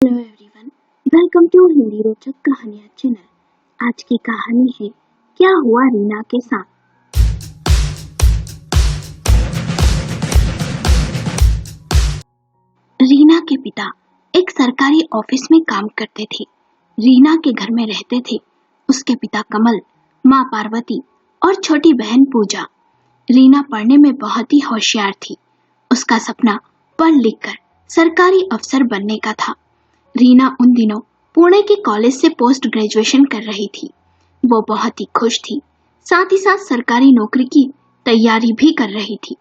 Hello everyone, welcome to Hindi रोचक कहानियाँ channel. आज की कहानी है क्या हुआ रीना के साथ। रीना के पिता एक सरकारी ऑफिस में काम करते थे। रीना के घर में रहते थे उसके पिता कमल, माँ पार्वती और छोटी बहन पूजा। रीना पढ़ने में बहुत ही होशियार थी। उसका सपना पढ़ लिखकर सरकारी अफसर बनने का था। रीना उन दिनों पुणे के कॉलेज से पोस्ट ग्रेजुएशन कर रही थी। वो बहुत ही खुश थी, साथ ही साथ सरकारी नौकरी की तैयारी भी कर रही थी।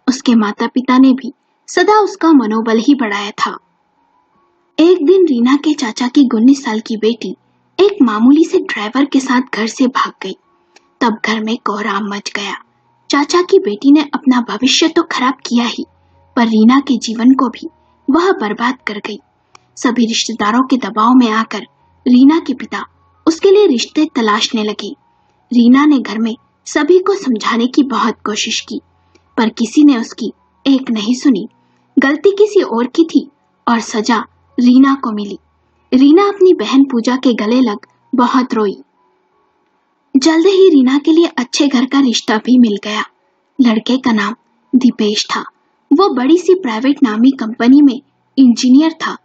उसके माता पिता ने भी सदा उसका मनोबल ही बढ़ाया था। एक दिन रीना के चाचा की 19 साल की बेटी एक मामूली से ड्राइवर के साथ घर से भाग गई। तब घर में कोहराम मच गया। चाचा की बेटी ने अपना भविष्य तो खराब किया ही, पर रीना के जीवन को भी वह बर्बाद कर गई। सभी रिश्तेदारों के दबाव में आकर रीना के पिता उसके लिए रिश्ते तलाशने लगे। रीना ने घर में सभी को समझाने की बहुत कोशिश की, पर किसी ने उसकी एक नहीं सुनी। गलती किसी और की थी और सजा रीना को मिली। रीना अपनी बहन पूजा के गले लग बहुत रोई। जल्द ही रीना के लिए अच्छे घर का रिश्ता भी मिल गया। लड़के का नाम दीपेश था। वो बड़ी सी प्राइवेट नामी कंपनी में इंजीनियर था।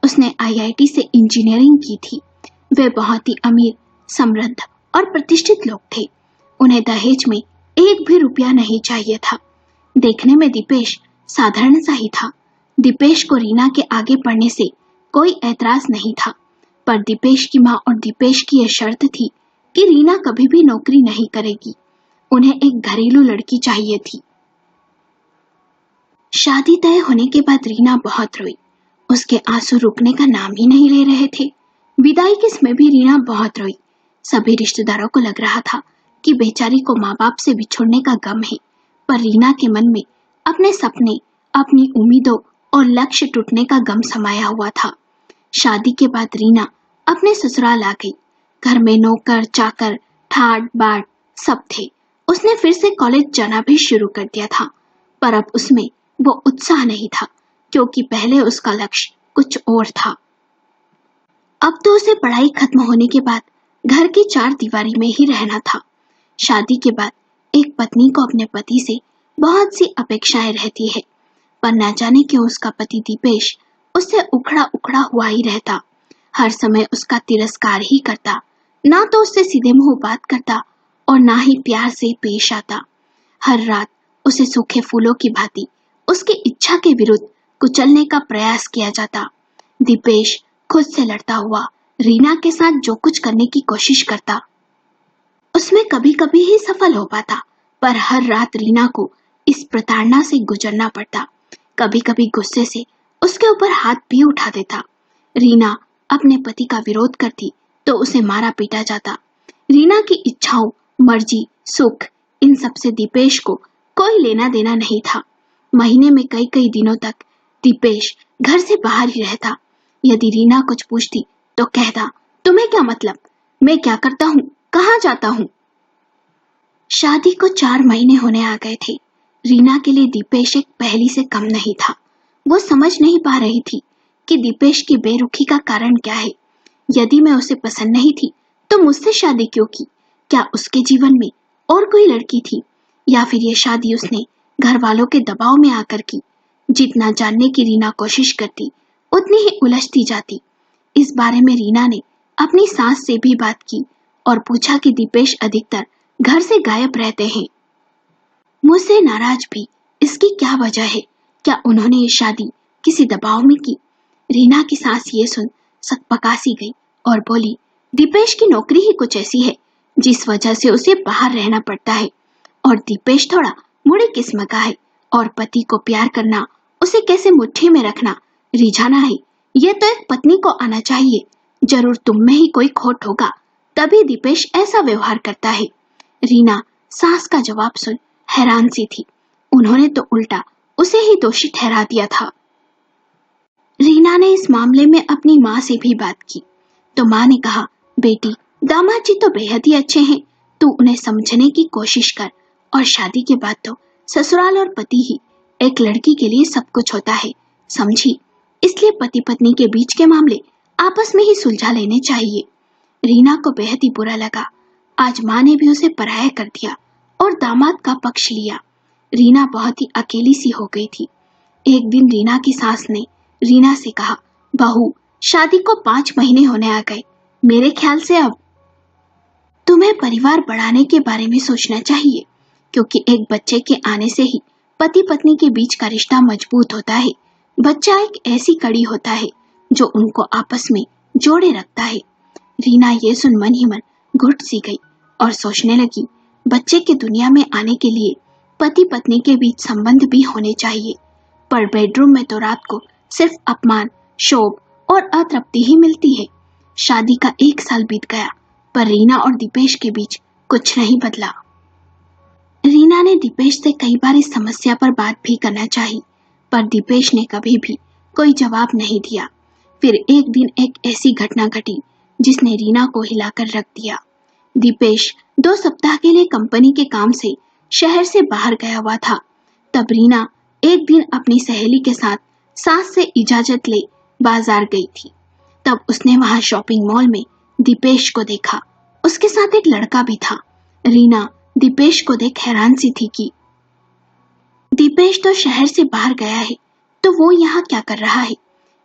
उसने आईआईटी से इंजीनियरिंग की थी। वे बहुत ही अमीर, समृद्ध और प्रतिष्ठित लोग थे। उन्हें दहेज में एक भी रुपया नहीं चाहिए था। देखने में दीपेश साधारण सा ही था। दीपेश को रीना के आगे पढ़ने से कोई ऐतराज नहीं था, पर दीपेश की माँ और दीपेश की यह शर्त थी कि रीना कभी भी नौकरी नहीं करेगी। उन्हें एक घरेलू लड़की चाहिए थी। शादी तय होने के बाद रीना बहुत रोई। उसके आंसू रुकने का नाम ही नहीं ले रहे थे। विदाई के समय भी रीना बहुत रोई। सभी रिश्तेदारों को लग रहा था कि बेचारी को माँ बाप से बिछोड़ने का गम है, पर रीना के मन में अपने सपने, अपनी उम्मीदों और लक्ष्य टूटने का गम समाया हुआ था। शादी के बाद रीना अपने ससुराल आ गई। घर में नौकर चाकर, ठाट बाट सब थे। उसने फिर से कॉलेज जाना भी शुरू कर दिया था, पर अब उसमें वो उत्साह नहीं था, क्योंकि पहले उसका लक्ष्य कुछ और था। अब तो उसे पढ़ाई खत्म होने के बाद घर की चार दीवारी में ही रहना था। शादी के बाद एक पत्नी को अपने पति से बहुत सी अपेक्षाएं रहती है, पर न जाने क्यों उसका पति दीपेश उससे उखड़ा उखड़ा हुआ ही रहता। हर समय उसका तिरस्कार ही करता, ना तो उससे सीधे मुंह बात करता और ना ही प्यार से पेश आता। हर रात उसे सूखे फूलों की भांति उसकी इच्छा के विरुद्ध कुचलने का प्रयास किया जाता। दीपेश खुद से लड़ता हुआ रीना के साथ जो कुछ करने की कोशिश करता, उसमें कभी कभी ही सफल हो पाता, पर हर रात रीना को इस प्रताड़ना से गुजरना पड़ता। कभी कभी गुस्से से उसके ऊपर हाथ भी उठा देता। रीना अपने पति का विरोध करती तो उसे मारा पीटा जाता। रीना की इच्छाओं, मर्जी, सुख, इन सब से दीपेश को कोई लेना देना नहीं था। महीने में कई कई दिनों तक दीपेश घर से बाहर ही रहता। यदि रीना कुछ पूछती तो कहता, तुम्हें क्या मतलब, मैं क्या करता हूँ, कहाँ जाता हूँ। शादी को 4 महीने होने आ गए थे। रीना के लिए दीपेश एक पहेली से कम नहीं था। वो समझ नहीं पा रही थी कि दीपेश की बेरुखी का कारण क्या है। यदि मैं उसे पसंद नहीं थी तो मुझसे शादी क्यों की? क्या उसके जीवन में और कोई लड़की थी, या फिर ये शादी उसने घर वालों के दबाव में आकर की? जितना जानने की रीना कोशिश करती, उतनी ही उलझती जाती। इस बारे में रीना ने अपनी सास से भी बात की और पूछा कि दीपेश अधिकतर घर से गायब रहते हैं। मुझसे नाराज भी। इसकी क्या वजह है? क्या उन्होंने ये शादी किसी दबाव में की? रीना की सास ये सुन सकपकासी गई और बोली, दीपेश की नौकरी ही कुछ ऐसी है जिस वजह से उसे बाहर रहना पड़ता है, और दीपेश थोड़ा मुड़ी किस्म का है, और पति को प्यार करना, उसे कैसे मुट्ठी में रखना, रिझाना है, ये तो एक पत्नी को आना चाहिए। जरूर तुम में ही कोई खोट होगा, तभी दीपेश ऐसा व्यवहार करता है। रीना सास का जवाब सुन हैरान सी थी। उन्होंने तो उल्टा उसे ही दोषी ठहरा दिया था। रीना ने इस मामले में अपनी माँ से भी बात की तो माँ ने कहा, बेटी, दामाद जी तो बेहद ही अच्छे हैं, तू उन्हें समझने की कोशिश कर, और शादी के बाद तो ससुराल और पति ही एक लड़की के लिए सब कुछ होता है, समझी? इसलिए पति पत्नी के बीच के मामले आपस में ही सुलझा लेने चाहिए। रीना को बेहद ही बुरा लगा। आज माँ ने भी उसे पराया कर दिया और दामाद का पक्ष लिया। रीना बहुत ही अकेली सी हो गई थी। एक दिन रीना की सास ने रीना से कहा, बहू, शादी को 5 महीने होने आ गए। मेरे ख्याल से अब तुम्हें परिवार बढ़ाने के बारे में सोचना चाहिए, क्योंकि एक बच्चे के आने से ही पति पत्नी के बीच का रिश्ता मजबूत होता है। बच्चा एक ऐसी कड़ी होता है जो उनको आपस में जोड़े रखता है। रीना ये सुन मन ही मन घुट सी गई और सोचने लगी, बच्चे के दुनिया में आने के लिए पति पत्नी के बीच संबंध भी होने चाहिए। पर बेडरूम में तो रात को सिर्फ अपमान, शोभ और अतृप्ति ही मिलती है। शादी का 1 साल बीत गया, पर रीना और दीपेश के बीच कुछ नहीं बदला। रीना ने दीपेश से कई बार इस समस्या पर बात भी करना चाही, पर दीपेश ने कभी भी कोई जवाब नहीं दिया। फिर एक दिन एक ऐसी घटना घटी जिसने रीना को हिलाकर रख दिया। दीपेश 2 सप्ताह के लिए कंपनी के काम से शहर से बाहर गया हुआ था। तब रीना एक दिन अपनी सहेली के साथ सास से इजाजत ले बाजार गई थी। तब उसने वहां शॉपिंग मॉल में दीपेश को देखा। उसके साथ एक लड़का भी था। रीना दीपेश को देख हैरान सी थी कि दीपेश तो शहर से बाहर गया है, तो वो यहाँ क्या कर रहा है।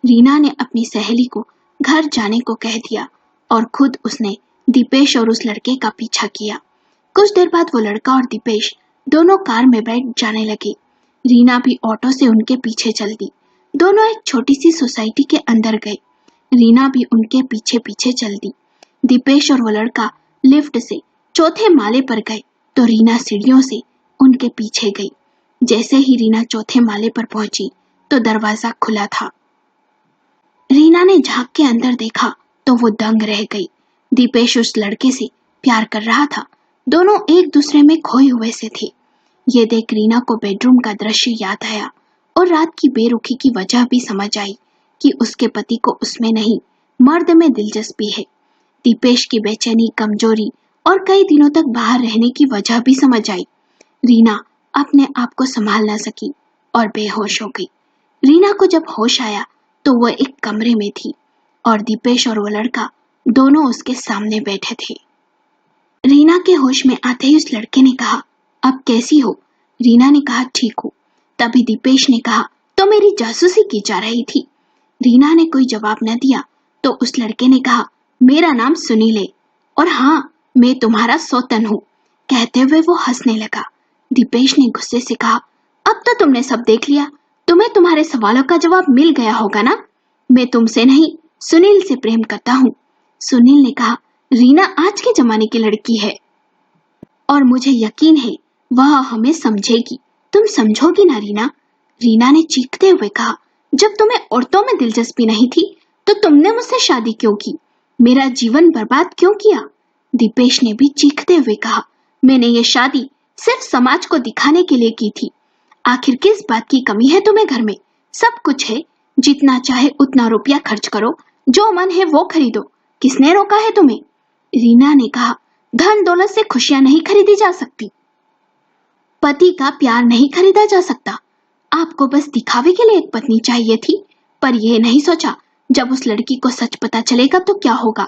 रीना ने अपनी सहेली को घर जाने को कह दिया और खुद उसने दीपेश और उस लड़के का पीछा किया। कुछ देर बाद वो लड़का और दीपेश दोनों कार में बैठ जाने लगे। रीना भी ऑटो से उनके पीछे चल दी। दोनों एक छोटी सी सोसाइटी के अंदर गए। रीना भी उनके पीछे पीछे चल दी। दीपेश और वो लड़का लिफ्ट से 4थे माले पर गए तो रीना सीढ़ियों से उनके पीछे गई। जैसे ही रीना 4थे माले पर पहुंची तो दरवाजा खुला था। रीना ने झांक के अंदर देखा तो वो दंग रह गई। दीपेश उस लड़के से प्यार कर रहा था। दोनों एक दूसरे में खोए हुए से थे। ये देख रीना को बेडरूम का दृश्य याद आया और रात की बेरुखी की वजह भी समझ आई कि उसके पति को उसमें नहीं, मर्द में दिलचस्पी है। दीपेश की बेचैनी, कमजोरी और कई दिनों तक बाहर रहने की वजह भी समझ आई। रीना अपने आप को संभाल न सकी और बेहोश हो गई। रीना को जब होश आया तो वह एक कमरे में थी और दीपेश और वो लड़का दोनों उसके सामने बैठे थे। रीना के होश में आते ही उस लड़के ने कहा, अब कैसी हो? रीना ने कहा, ठीक हूँ। तभी दीपेश ने कहा, तो मेरी जासूसी की जा रही थी। रीना ने कोई जवाब न दिया तो उस लड़के ने कहा, मेरा नाम सुनील है और हाँ, मैं तुम्हारा सौतन हूँ। कहते हुए वो हंसने लगा। दीपेश ने गुस्से से कहा, अब तो तुमने सब देख लिया। तुम्हें तुम्हारे सवालों का जवाब मिल गया होगा ना। मैं तुमसे नहीं, सुनील से प्रेम करता हूँ। सुनील ने कहा, रीना आज के जमाने की लड़की है और मुझे यकीन है वह हमें समझेगी। तुम समझोगी ना रीना? रीना ने चीखते हुए कहा, जब तुम्हें औरतों में दिलचस्पी नहीं थी तो तुमने मुझसे शादी क्यों की? मेरा जीवन बर्बाद क्यों किया? दीपेश ने भी चीखते हुए कहा, मैंने ये शादी सिर्फ समाज को दिखाने के लिए की थी। आखिर किस बात की कमी है तुम्हें घर में? सब कुछ है, जितना चाहे उतना रुपया खर्च करो, जो मन है वो खरीदो। किसने रोका है तुम्हें? रीना ने कहा, धन दौलत से खुशियां नहीं खरीदी जा सकती, पति का प्यार नहीं खरीदा जा सकता। आपको बस दिखावे के लिए एक पत्नी चाहिए थी, पर यह नहीं सोचा जब उस लड़की को सच पता चलेगा तो क्या होगा।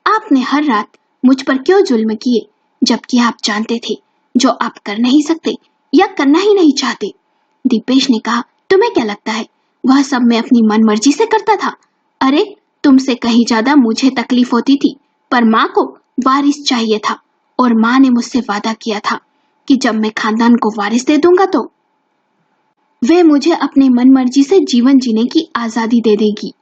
आपने हर रात मुझ पर क्यों जुल्म किए, जबकि आप जानते थे जो आप कर नहीं सकते या करना ही नहीं चाहते। दीपेश ने कहा, तुम्हें क्या लगता है वह सब मैं अपनी मनमर्जी से करता था? अरे तुमसे कहीं ज्यादा मुझे तकलीफ होती थी, पर माँ को वारिस चाहिए था और माँ ने मुझसे वादा किया था कि जब मैं खानदान को वारिस दे दूंगा तो वे मुझे अपने मनमर्जी से जीवन जीने की आजादी दे देगी।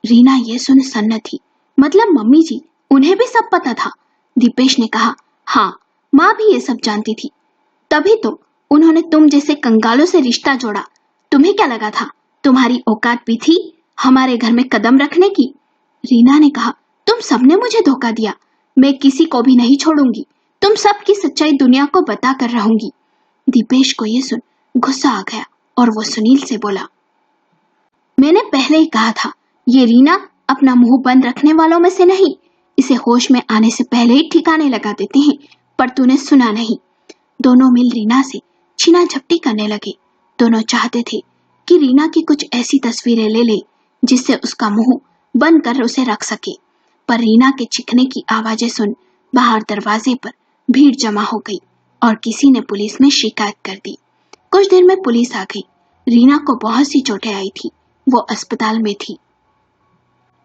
रीना ये सुन सन्न थी। मतलब मम्मी जी, उन्हें भी सब पता था? दीपेश ने कहा, हाँ, माँ भी ये सब जानती थी, तभी तो उन्होंने तुम जैसे कंगालों से रिश्ता जोड़ा। तुम्हें क्या लगा था तुम्हारी औकात भी थी हमारे घर में कदम रखने की? रीना ने कहा, तुम सबने मुझे धोखा दिया। मैं किसी को भी नहीं छोड़ूंगी। तुम सबकी सच्चाई दुनिया को बता कर रहूंगी। दीपेश को ये सुन गुस्सा आ गया और वो सुनील से बोला, मैंने पहले ही कहा था ये रीना अपना मुंह बंद रखने वालों में से नहीं। इसे होश में आने से पहले ही ठिकाने लगा देते हैं, पर तूने सुना नहीं। दोनों मिल रीना से छीना झपटी करने लगे। दोनों चाहते थे कि रीना की कुछ ऐसी तस्वीरें ले ले जिससे उसका मुंह बंद कर उसे रख सके। पर रीना के चीखने की आवाजें सुन बाहर दरवाजे पर भीड़ जमा हो गई और किसी ने पुलिस में शिकायत कर दी। कुछ देर में पुलिस आ गई। रीना को बहुत सी चोटें आई थी, वो अस्पताल में थी।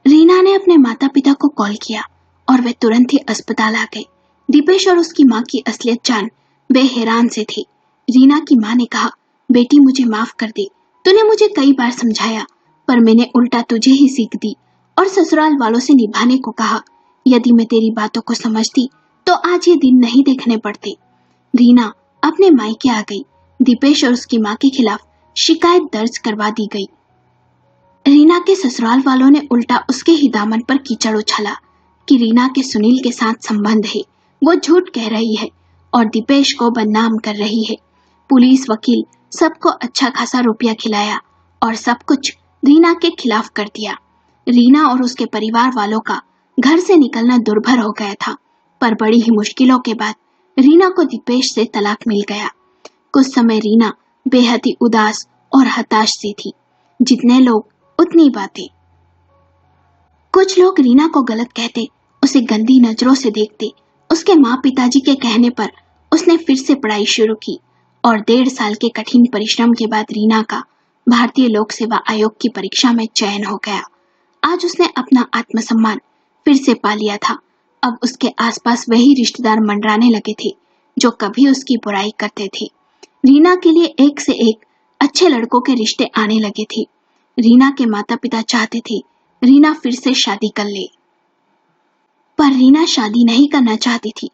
रीना ने अपने माता पिता को कॉल किया और वे तुरंत ही अस्पताल आ गए। दीपेश और उसकी माँ की असलियत जान वे हैरान से थे। रीना की माँ ने कहा, बेटी मुझे माफ कर दे, तूने मुझे कई बार समझाया पर मैंने उल्टा तुझे ही सीख दी और ससुराल वालों से निभाने को कहा। यदि मैं तेरी बातों को समझती तो आज ये दिन नहीं देखने पड़ते। रीना अपने मायके आ गई। दीपेश और उसकी माँ के खिलाफ शिकायत दर्ज करवा दी गई। रीना के ससुराल वालों ने उल्टा उसके ही दामन पर कीचड़ उछाला कि रीना के सुनील के साथ संबंध है, वो झूठ कह रही है और दीपेश को बदनाम कर रही है। पुलिस, वकील सबको अच्छा खासा रुपया खिलाया और सब कुछ रीना के खिलाफ कर दिया। रीना और उसके परिवार वालों का घर से निकलना दुर्भर हो गया था, पर बड़ी ही मुश्किलों के बाद रीना को दीपेश से तलाक मिल गया। कुछ समय रीना बेहद ही उदास और हताश सी थी। जितने लोग उतनी बातें। कुछ लोग रीना को गलत कहते, उसे गंदी नजरों से देखते। उसके माँ पिताजी के कहने पर उसने फिर से पढ़ाई शुरू की और 1.5 साल के कठिन परिश्रम के बाद रीना का भारतीय लोक सेवा आयोग की परीक्षा में चयन हो गया। आज उसने अपना आत्मसम्मान फिर से पा लिया था। अब उसके आसपास वही रिश्तेदार मंडराने लगे थे जो कभी उसकी बुराई करते थे। रीना के लिए एक से एक अच्छे लड़कों के रिश्ते आने लगे थे। रीना के माता पिता चाहते थे रीना फिर से शादी कर ले, पर रीना शादी नहीं करना चाहती थी।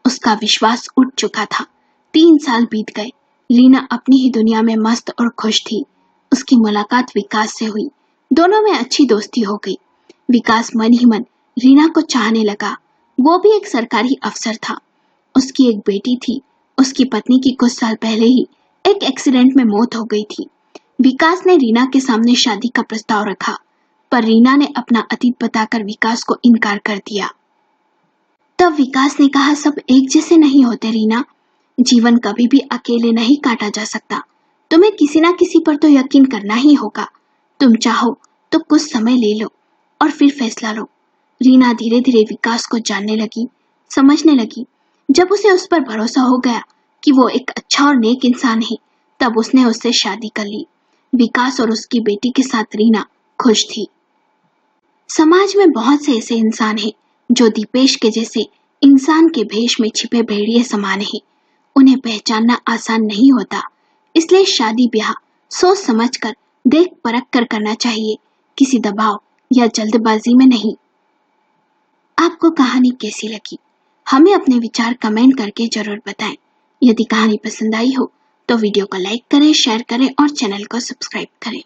उसका विश्वास उठ चुका था। 3 साल बीत गए। रीना अपनी ही दुनिया में मस्त और खुश थी। उसकी मुलाकात विकास से हुई। दोनों में अच्छी दोस्ती हो गई। विकास मन ही मन रीना को चाहने लगा। वो भी एक सरकारी अफसर था। उसकी एक बेटी थी। उसकी पत्नी की कुछ साल पहले ही एक एक्सीडेंट में मौत हो गई थी। विकास ने रीना के सामने शादी का प्रस्ताव रखा, पर रीना ने अपना अतीत बताकर विकास को इनकार कर दिया। तब विकास ने कहा, सब एक जैसे नहीं होते रीना, जीवन कभी भी अकेले नहीं काटा जा सकता। तुम्हें किसी ना किसी पर तो यकीन करना ही होगा। तुम चाहो तो कुछ समय ले लो और फिर फैसला लो। रीना धीरे धीरे विकास को जानने लगी, समझने लगी। जब उसे उस पर भरोसा हो गया कि वो एक अच्छा और नेक इंसान है, तब उसने उससे शादी कर ली। विकास और उसकी बेटी के साथ रीना खुश थी। समाज में बहुत से ऐसे इंसान हैं जो दीपेश के जैसे इंसान के भेष में छिपे भेड़िए समान हैं। उन्हें पहचानना आसान नहीं होता, इसलिए शादी ब्याह सोच समझकर, देख परख कर करना चाहिए, किसी दबाव या जल्दबाजी में नहीं। आपको कहानी कैसी लगी? हमें अपने विचार कमेंट करके जरूर बताएं। यदि कहानी पसंद आई हो तो वीडियो को लाइक करें, शेयर करें और चैनल को सब्सक्राइब करें।